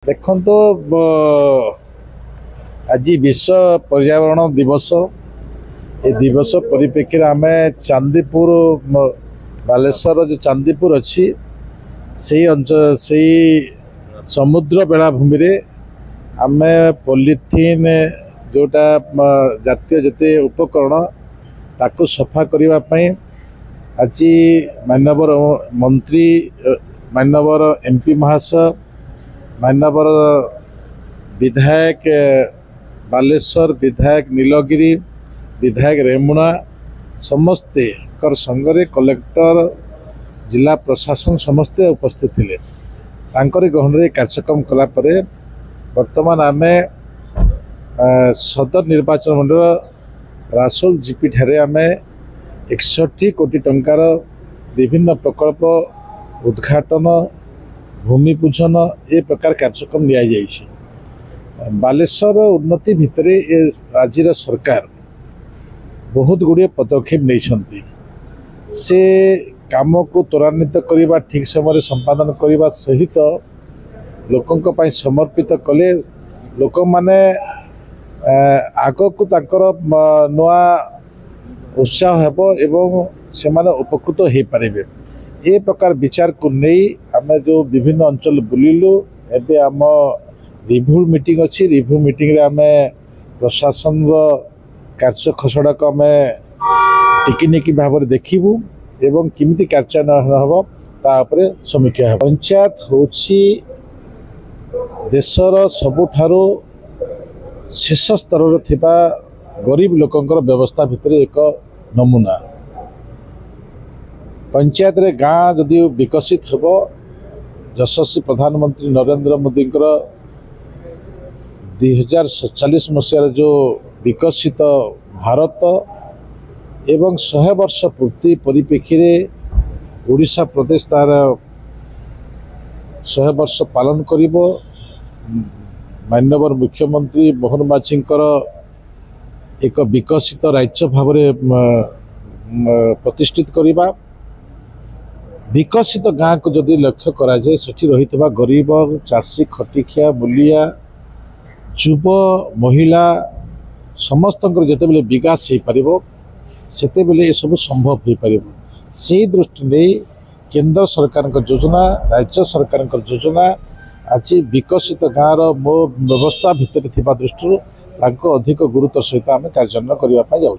देखो आज विश्व पर्यावरण दिवस ये दिवस परिप्रेक्षी आम चांदीपुर बालेश्वर जो चांदीपुर अच्छी से अंचल से समुद्र बेलाभूमि रे आम पॉलीथीन जोटा जातीय जिते उपकरण ताकू सफा करने आज मानवर मंत्री मानवर एमपी महाशय मानवर विधायक बालेश्वर विधायक नीलगिरी विधायक रेमुणा समस्ते कर संगरे कलेक्टर जिला प्रशासन समस्ते उपस्थित थिले तांकरी गहन कार्यक्रम कलापर वर्तमान आम सदर निर्वाचन मंडल रासोल जीपी ठारे आम 61 कोटी टंकार विभिन्न प्रकल्प उद्घाटन भूमि पूजन ए प्रकार कार्यक्रम निया बालेश्वर उन्नति भितर आज सरकार बहुत गुड़िए पदक्षेप नहीं से काम को त्वरान्वित करने ठीक समय संपादन करने सहित लोकों पाई समर्पित कले लोक माने आग को नुआ उत्साह हेब एवं से उपकृत हो पारे ए प्रकार विचार को नहीं आम जो विभिन्न अंचल बुलिलु एबे आम रिव्यू मीटिंग अच्छी रिव्यू मीटिंग रे आम प्रशासन कार्य खसड़ा को आम टिकिनिकी भाव में देखू एवं किमिति कार्यान्वयन हम तापर समीक्षा है। पंचायत होची देशर सबुठारु शेष स्तर थिबा गरीब लोकंकर व्यवस्था भितर एक नमूना पंचायत रे गाँ जदि विकसित हो यशस्वी प्रधानमंत्री नरेंद्र मोदी 2047 मसीह जो विकसित भारत एवं 100 वर्ष पूर्ति परिप्रेक्षी में ओडिशा प्रदेश तार 100 वर्ष पालन करिबो माननीय मुख्यमंत्री मोहन माझी एक विकसित राज्य भाव प्रतिष्ठित करवा विकसित गाँ को जदि लक्ष्य करा जाए सेठी रही गरीब चाषी खटिखिया मूलिया युव महिला समस्त जिते बेले विकास हो पार सेते बेले ये सब संभव हो पार से दृष्टि नहीं केंद्र सरकार योजना राज्य सरकार योजना आज विकसित गाँव मो व्यवस्था भितर थिबा दृष्टि अधिक गुरुत्व सहित आम कार्यान्वयन करने जाऊँ।